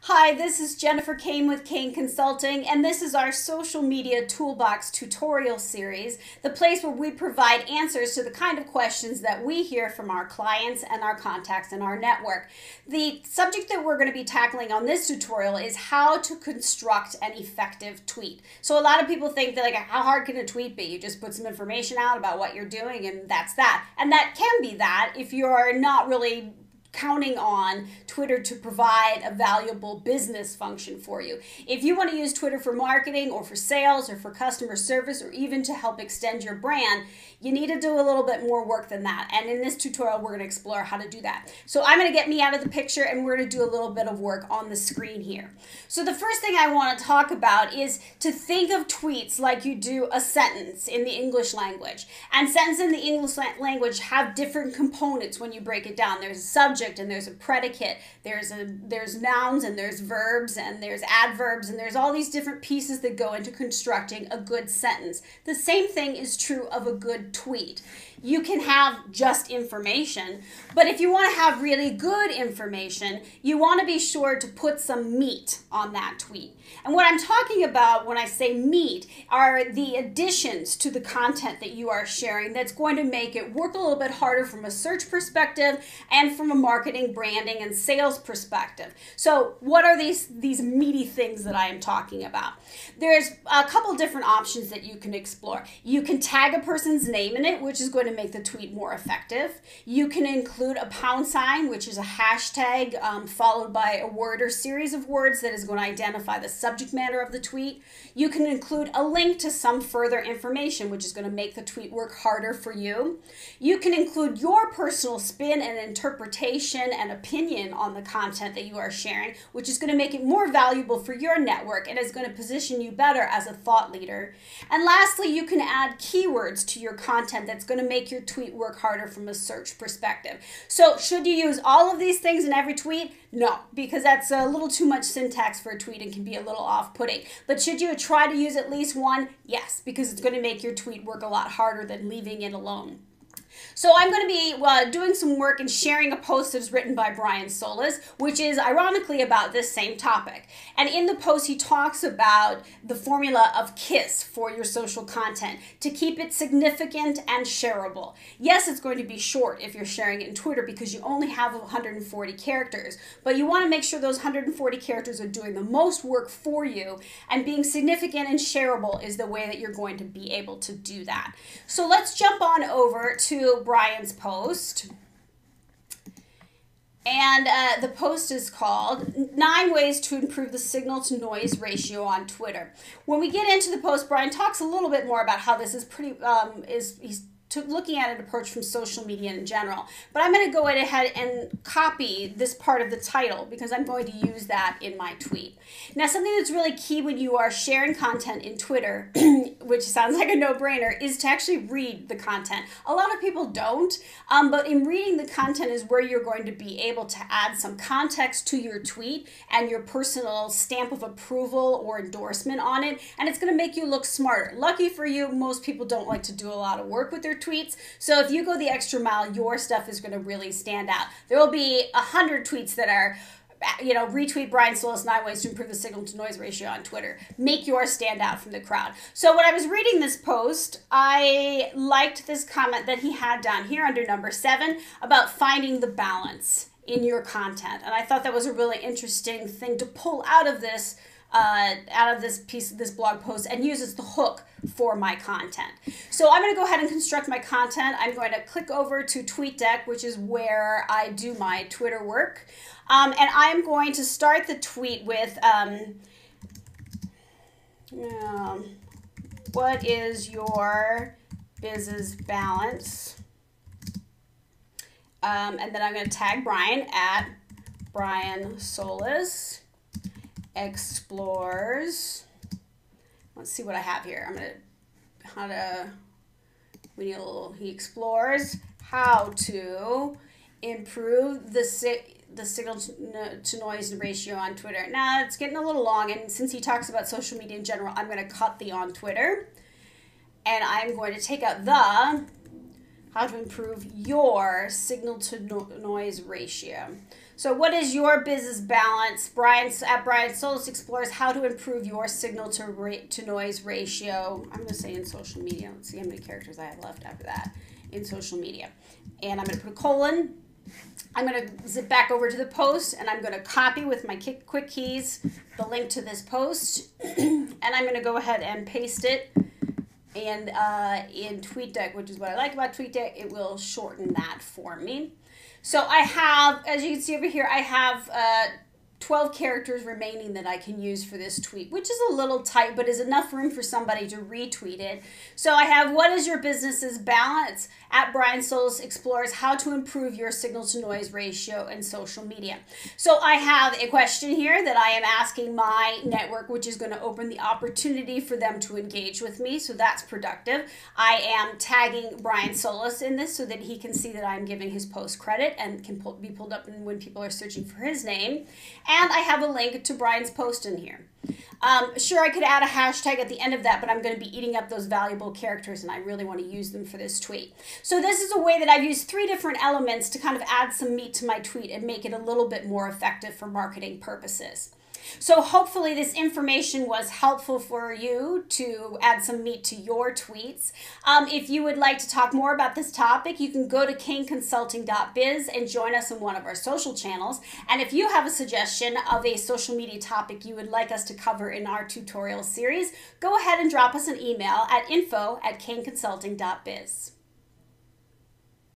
Hi, this is Jennifer Kane with Kane Consulting, and this is our social media toolbox tutorial series, the place where we provide answers to the kind of questions that we hear from our clients and our contacts in our network. The subject that we're going to be tackling on this tutorial is how to construct an effective tweet. So a lot of people think that, like, how hard can a tweet be? You just put some information out about what you're doing and that's that. And that can be that if you're not really counting on Twitter to provide a valuable business function for you. If you want to use Twitter for marketing or for sales or for customer service or even to help extend your brand, you need to do a little bit more work than that. And in this tutorial, we're going to explore how to do that. So I'm going to get me out of the picture and we're going to do a little bit of work on the screen here. So the first thing I want to talk about is to think of tweets like you do a sentence in the English language. And sentences in the English language have different components when you break it down. There's a subject and there's a predicate, there's nouns and there's verbs and there's adverbs and there's all these different pieces that go into constructing a good sentence. The same thing is true of a good tweet. You can have just information, but if you want to have really good information, you want to be sure to put some meat on that tweet. And what I'm talking about when I say meat are the additions to the content that you are sharing that's going to make it work a little bit harder from a search perspective and from a marketing, branding, and sales perspective. So what are these meaty things that I am talking about? There's a couple different options that you can explore. You can tag a person's name in it, which is going to make the tweet more effective. You can include a pound sign, which is a hashtag followed by a word or series of words that is going to identify the subject matter of the tweet. You can include a link to some further information, which is going to make the tweet work harder for you. You can include your personal spin and interpretation and opinion on the content that you are sharing, which is going to make it more valuable for your network and is going to position you better as a thought leader. And lastly, you can add keywords to your content that's going to make your tweet work harder from a search perspective. So should you use all of these things in every tweet? No, because that's a little too much syntax for a tweet and can be a little off-putting. But should you try to use at least one? Yes, because it's going to make your tweet work a lot harder than leaving it alone. So I'm going to be doing some work and sharing a post that is written by Brian Solis, which is ironically about this same topic. And in the post, he talks about the formula of KISS for your social content to keep it significant and shareable. Yes, it's going to be short if you're sharing it in Twitter because you only have 140 characters, but you want to make sure those 140 characters are doing the most work for you, and being significant and shareable is the way that you're going to be able to do that. So let's jump on over to Brian's post. And the post is called 9 Ways to Improve the Signal to Noise Ratio on Twitter. When we get into the post, Brian talks a little bit more about how this is he's looking at an approach from social media in general. But I'm going to go ahead and copy this part of the title because I'm going to use that in my tweet. Now, something that's really key when you are sharing content in Twitter, which sounds like a no-brainer, is to actually read the content. A lot of people don't, but in reading the content is where you're going to be able to add some context to your tweet and your personal stamp of approval or endorsement on it, and it's going to make you look smarter. Lucky for you, most people don't like to do a lot of work with their tweets, so if you go the extra mile, your stuff is going to really stand out. There will be 100 tweets that are, retweet Brian Solis 9 Ways to Improve the Signal to Noise Ratio on Twitter. Make yours stand out from the crowd. So when I was reading this post, I liked this comment that he had down here under number 7 about finding the balance in your content. And I thought that was a really interesting thing to pull out of this piece of this blog post and use as the hook for my content. So I'm going to go ahead and construct my content. I'm going to click over to TweetDeck, which is where I do my Twitter work. And I am going to start the tweet with, what is your business balance? And then I'm going to tag Brian at Brian Solis explores. Let's see what I have here. He explores how to improve the signal to noise ratio on Twitter. Now it's getting a little long, and since he talks about social media in general, I'm going to cut the on Twitter, and I'm going to take out the how to improve your signal to noise ratio. So what is your business balance? Brian Solis explores how to improve your signal to noise ratio. I'm going to say in social media. Let's see how many characters I have left after that. In social media. And I'm going to put a colon. I'm going to zip back over to the post, and I'm going to copy with my quick keys the link to this post. And I'm going to go ahead and paste it. And in TweetDeck, which is what I like about TweetDeck, it will shorten that for me. So I have, as you can see over here, I have 12 characters remaining that I can use for this tweet, which is a little tight, but is enough room for somebody to retweet it. So I have, what is your business's balance? At Brian Solis explores how to improve your signal to noise ratio in social media. So I have a question here that I am asking my network, which is going to open the opportunity for them to engage with me. So that's productive. I am tagging Brian Solis in this so that he can see that I'm giving his post credit and can be pulled up when people are searching for his name. And I have a link to Brian's post in here. Sure, I could add a hashtag at the end of that, but I'm going to be eating up those valuable characters, and I really want to use them for this tweet. So this is a way that I've used 3 different elements to kind of add some meat to my tweet and make it a little bit more effective for marketing purposes. So hopefully this information was helpful for you to add some meat to your tweets. If you would like to talk more about this topic, you can go to kaneconsulting.biz and join us in one of our social channels. And if you have a suggestion of a social media topic you would like us to cover in our tutorial series, go ahead and drop us an email at info@kaneconsulting.biz.